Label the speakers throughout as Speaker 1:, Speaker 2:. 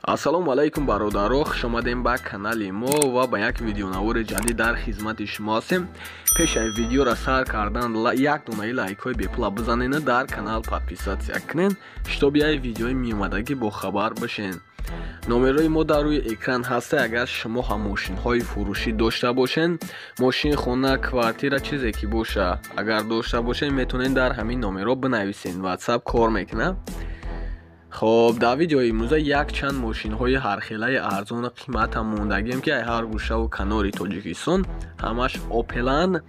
Speaker 1: ассалому алайкум бародаро, хушомадем ба канали мо ва ба як видеонавори ҷадид дар хизмати шумо ҳастем. пеш аз видеоро сар кардан як донаи лайкҳои бепула бизанед, дар канал подписатсия кунед, штобияи видеои меомадагӣ бохабар бошед. номерои мо дар рӯи экран ҳаст. агар шумо ҳам мошинҳои фурӯшӣ дошта бошед, мошин, хона, квартира, чизе ки боша, агар дошта бошед, метавонед дар ҳамин номеро бинависед. WhatsApp кор мекунад. خب در ویدیو امروز یک چند ماشین های هرخیله ارزان قیمت هم موندگیم که هر گوشه و کنار تاجیکستان همش اوپلن.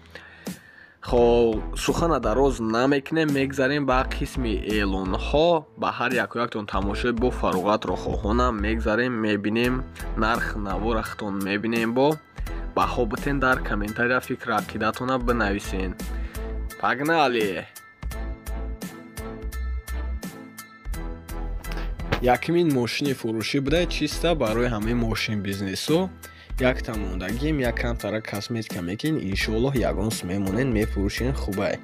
Speaker 1: خب سخن دراز نمیکنیم، میگذاریم با قسم اعلان ها. با هر یکتون تماشای با فروغت رو خواهانم میگذاریم، میبینیم نرخ نوارختون، میبینیم با بتین در کامنتاری فکر عقیدتون بنویسین. پگنالی якмин мошини фурӯшӣ буда чиста барои ҳамаи мошин бизнесо. якта мондагим, якам тара косметика мекин, иншоаллоҳ ягонс мемонен, мефурӯшен хубай.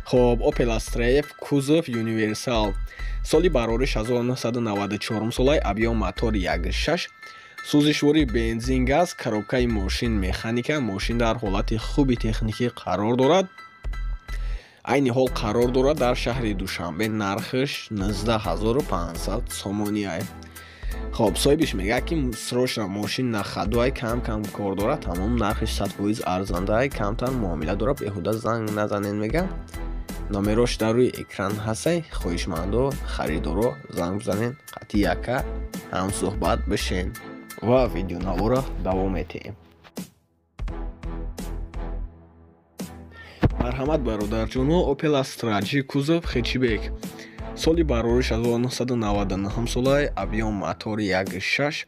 Speaker 1: хоб Opel Astra F кузов универсал, соли барориш 1994 солай, объем мотор 1.6, сӯзишворӣ бензин газ, коробкаи мошин механика. мошин дар ҳолати хуби техникӣ қарор дорад. айни ҳол қарор дорад дар шаҳри Душанбе. нархш 19500 сомония. хоб соҳибиш мегӯяд ки срочно мошин нахадуай, кам кор дорад, тамом нархш 100% арзандаай, камтар муомила дорад, беҳуда занг назанен мегӯяд. номерош дар рӯи экран ҳастай. хоҳишмандо харидоро занг бизанен, қатъи яка ҳамсӯҳбат бишен ва видеонавора давом метиҳем. марҳамат бародарҷоно, Opel Astra G кузов хечибек, соли барориш 1999 солай, объем мотори 1.6,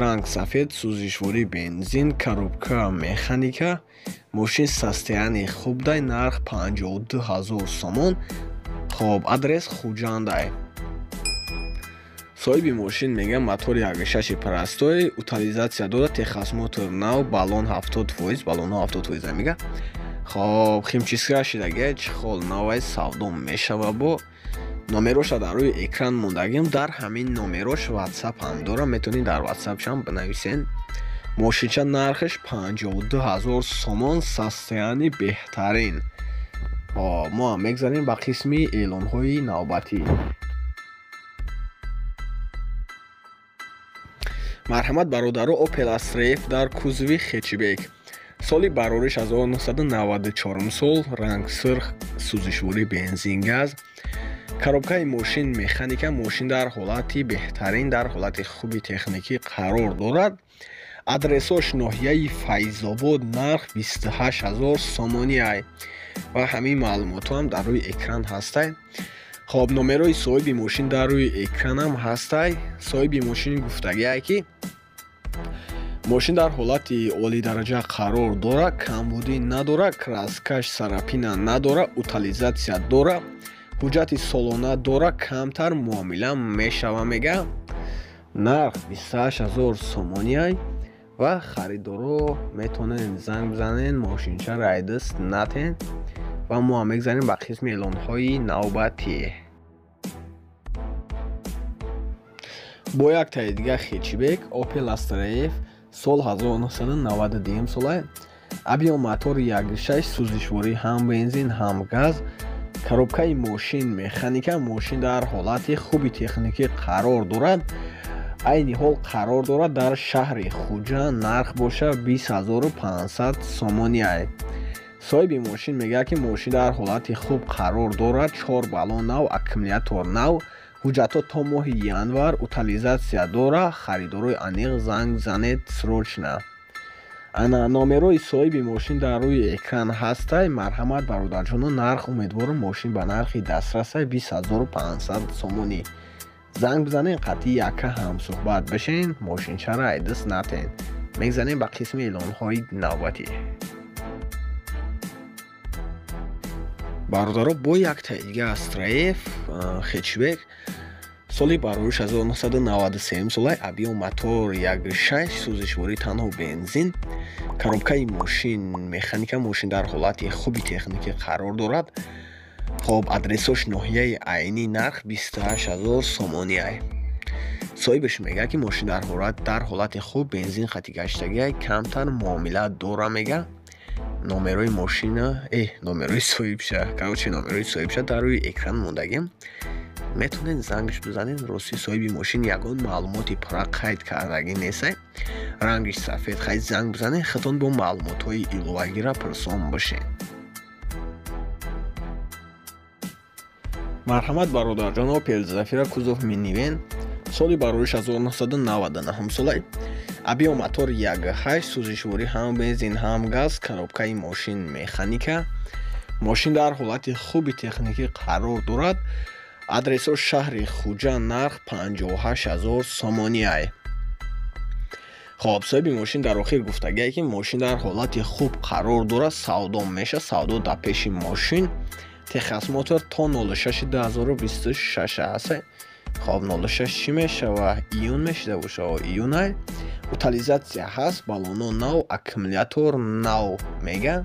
Speaker 1: ранг сафед, сӯзишворӣ бензин, коробка механика. мошин состояние хуб дай, нарх 52000 сомон. хоб адрес Хуҷандай. соҳиби мошин мегӯяд мотори 1.6 простой, утилизатсия дорад, Texas Motor нав, баллон 70%, баллонҳо 70% мегӯяд. хоб химчистка шидагия чихол навай савдо мешава. бо номероша дар рӯи экран мондагим. дар ҳамин номерош WhatsApp ҳам дорам, метавонед дар WhatsApp-шам бинависен. мошинча нархш 52000 сомон, состояние беҳтарин. мо ҳам мегзарем ба қисми эълонҳои навбатӣ. марҳамат бародаро, Opel Astra F дар кузови хечибек, соли барориш 1994 сол, ранг сирх, сӯзишворӣ бензин газ, коробкаи мошин механика. мошин дар ҳолати беҳтарин, дар ҳолати хуби техникӣ қарор дорад. адресош ноҳияи Файзобод, нарх 28000 сомония ва ҳамин маълумотҳо ҳам дар рӯи экран ҳастай. хоб номерои соҳиби мошин дар рӯи экранам ҳастай. соҳиби мошин гуфтагия ки мошин дар ҳолати олидараҷа қарор дора, камбудӣ надора, краскаш сарапина надора, утилизатсия дора, ҳуҷҷати солона дора, камтар муомила мешава мега. нарх 28000 сомония ва харидоро метавонен занг бизанен, мошинча райдист натен ва мо ҳам мегзарем ба қисми эълонҳои навбатӣ. бо яктаи дига хечибек, Opel Astra F, сол 1992 солай, объем мотори 1.6, сӯзишворӣ ҳам бензин ҳам газ, коробкаи мошин механика. мошин дар ҳолати хуби техникӣ қарор дорад. айни ҳол қарор дорад дар шаҳри Хуҷа. нарх боша 20500 сомония. соҳиби мошин мегӯяд ки мошин дар ҳолати хуб қарор дорад. 4 баллон нав, аккумулятор нав, ҳуҷҷатҳо то моҳи январ, утилизатсия дора. харидорои аниқ занг занед срочна. ана номерои соҳиби мошин дар рӯи экран ҳастай. марҳамат бародарҷоно, нарх умедворам мошин ба нархи дастрасай 20500 сомонӣ. занг бизанен, қатъи яка ҳамсӯҳбат бишен, мошинчара айдист натен. мегзанем ба қисми эълонҳои навбатӣ. бародаро, бо яктаи дига Astra F хечибек, соли барориш 1993 солай, объем мотор 1.6, сӯзишворӣ танҳо бензин, коробкаи мошин механика. мошин дар ҳолати хуби техникӣ қарор дорад. хоб адресош ноҳияи айни, нарх 28000 сомония. соҳибаш мегӯяд ки мошин дар ҳолати хуб бензин хати гаштагиай камтар муомила дора мега. номерои мошина номерои соҳибша дар рӯи экран мондагим. метавонед зангш бизанед. рости соҳиби мошин ягон маълумоти пурра қайд кардагӣ нестед. рангиш сафед хай занг бизанед, хитон бо маълумотҳои иловагира пурсон бошед. марҳамат бародарҷон, Opel Zafira кузов минивен соли барориш 1999 солай. Объем мотор 1.8, сӯзишворӣ ҳам бензин ҳам газ, коробкаи мошин механика. мошин дар ҳолати хуби техникӣ қарор дорад. адресо шаҳри Хуҷа, нарх 58000 сомониай. хоб соҳиби мошин дар охир гуфтагие ки мошин дар ҳолати хуб қарор дорад. савдо меша, савдо дар пеши мошин. Техас Мотор то 06/2026 аст. хоб 06 чӣ мешава? июн мешуда боша, июнай. утилизатсия ҳаст, балоно нав, аккумулятор нав мега.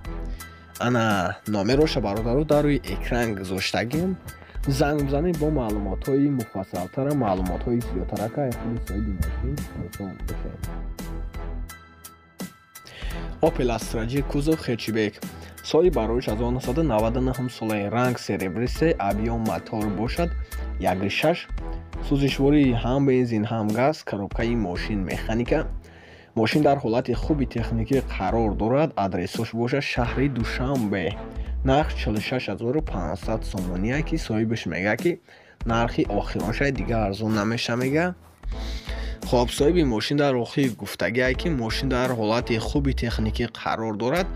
Speaker 1: ана номероша бародаро дар рӯи экран гузоштагим. занг бизанед бо маълумотҳои муфассалтара, маълумотҳои зиёдтара ка худи соҳиби мошин пурсон бошед. Opel Astra J кузов хетчбек соли барориш 1999 солаи. ранг серебрисе, объем мотор бошад 1.6, сӯзишвории ҳам бензин ҳам газ, коробкаи мошин механика. мошин дар ҳолати хуби техникӣ қарор дорад. адресош бошад шаҳри Душанбе, нарх 46500 сомония ки соҳибаш мега ки нархи охиронша дигар арзон намеша мега. хоб соҳиби мошин дар охир гуфтагие ки мошин дар ҳолати хуби техникӣ қарор дорад.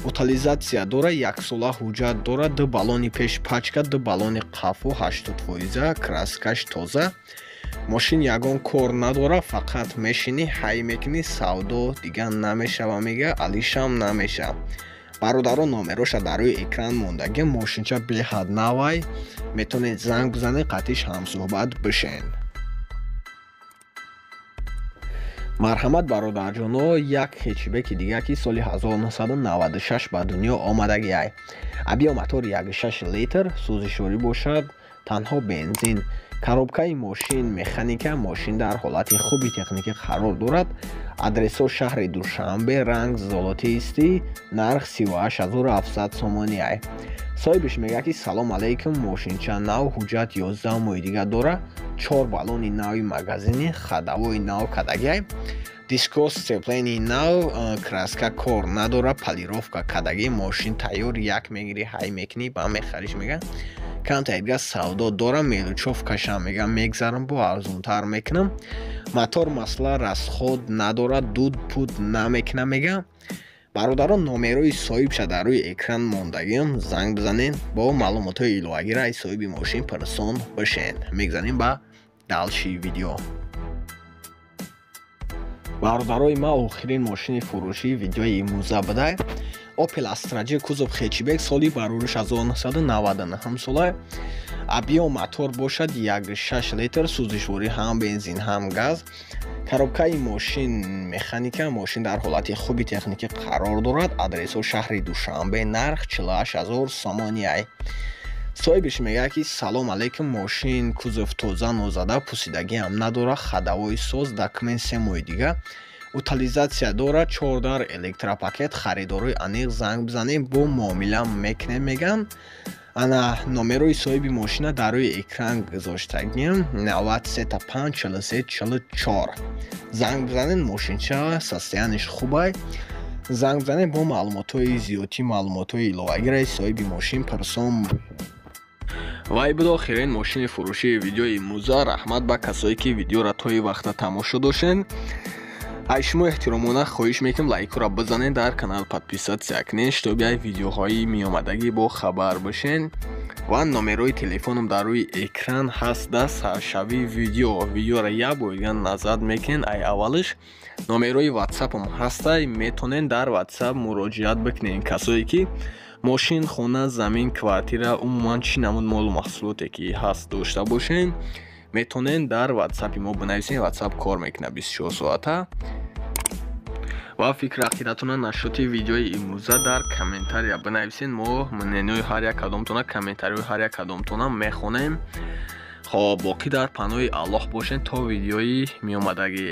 Speaker 1: утилизатсия дора, 1 сола ҳуҷҷат дора. 2 баллони пеш пачка, 2 баллони қафо 80%, краскаш тоза. мошин ягон кор надора, фақат мешини ҳай мекунӣ, савдо дигар намешава мега, алишам намеша. бародарон номероша дар рӯи экран мондаги. мошинча беҳад навай, метавонед занг бизанед, қатиш ҳамсӯҳбат бишен. марҳамат бародарҷоно, як хетчбеки дигар ки соли 1996 ба дунё омадагиай. объем мотор 1.6 литр, сӯзишворӣ бошад танҳо бензин. коробкаи мошин механика. мошин дар ҳолати хуби техникӣ қарор дорад. адресо шаҳри Душанбе, ранг золотистӣ, нарх 38700 сомониай. соҳибиш мега ки салом алейкум, мошинча нав, ҳуҷҷат 11 моҳи дига дора. 4 баллони нави магазини, хадавои нав кадагиай. диско сцеплени нав, краска кор надора, полировка кадаги. мошин тайёр, як мегири ҳай мекунӣ ба мехариш мега. камтайга савдо дора, мелучов кашам мега, мегзарам бо арзонтар мекунам. мотор масъала расход надора, дуд пуд намекуна мега. бародарон номерои соҳибша дар рӯи экран мондагим. занг бизанед бо маълумотҳои иловагира аз соҳиби мошин пурсон бошед. мегзанем ба далши видео. бародарои ма, охирин мошини фурӯшии видеои имрӯза будай. Opel Astra J кузов хетчбек соли барориш 1999 солай. объем мотор бошад 1.6 литр, сӯзишворӣ ҳам бензин ҳам газ. коробкаи мошин механика. мошин дар ҳолати хуби техникӣ қарор дорад. адресо шаҳри Душанбе, нарх 48000 сомониай. соҳибиш мегӯяд ки салом алейкум, мошин кузов тоза нозада, пусидагиам надора, хадавои соз, документ 3 моҳи дига. утилизатсия дора, 4 дар электропакет. харидорои аниқ занг бизанем, бо муомила мекунем меган. ана номерои соҳиби мошина дар рӯи экран гузоштагим. 93 43 44. занг бизанед, мошинча состояниш хубай. занг бизанед бо маълумотҳои зиёдтӣ, маълумотҳои иловагира соҳиби мошин пурсон. вай буд охирин мошини фурӯшии видеои имрӯза. раҳмат ба касое ки видеоро тои вақта тамошо доштед. аз шумо эҳтиромона хоҳиш мекунам лайкро бизанед, дар канал подписатсия кунед, чтобы аз видеоҳои меомадагӣ бо хабар бошед. ва номерои телефонам дар рӯи экран ҳаст. да саршави видеоро як бор назад мекунед. ай аввалиш номерои ватсапам ҳастай, метавонед дар ватсап муроҷиат бикунед. касое ки мошин, хона, замин, квартира, умуман чӣ намуд молу маҳсулоте ки ҳаст дошта бошед, метавонед дар ватсапи мо бинависед. ватсап кор мекунад 24 соата. ва фикр ақидатона нашоти видеои имрӯза дар комментария бинависед. мо мнениёи ҳар як кадомтона, комментариҳои ҳар як кадомтона мехонем. خب باقی дар паноҳи Аллоҳ бошен то видеои меомадагӣ.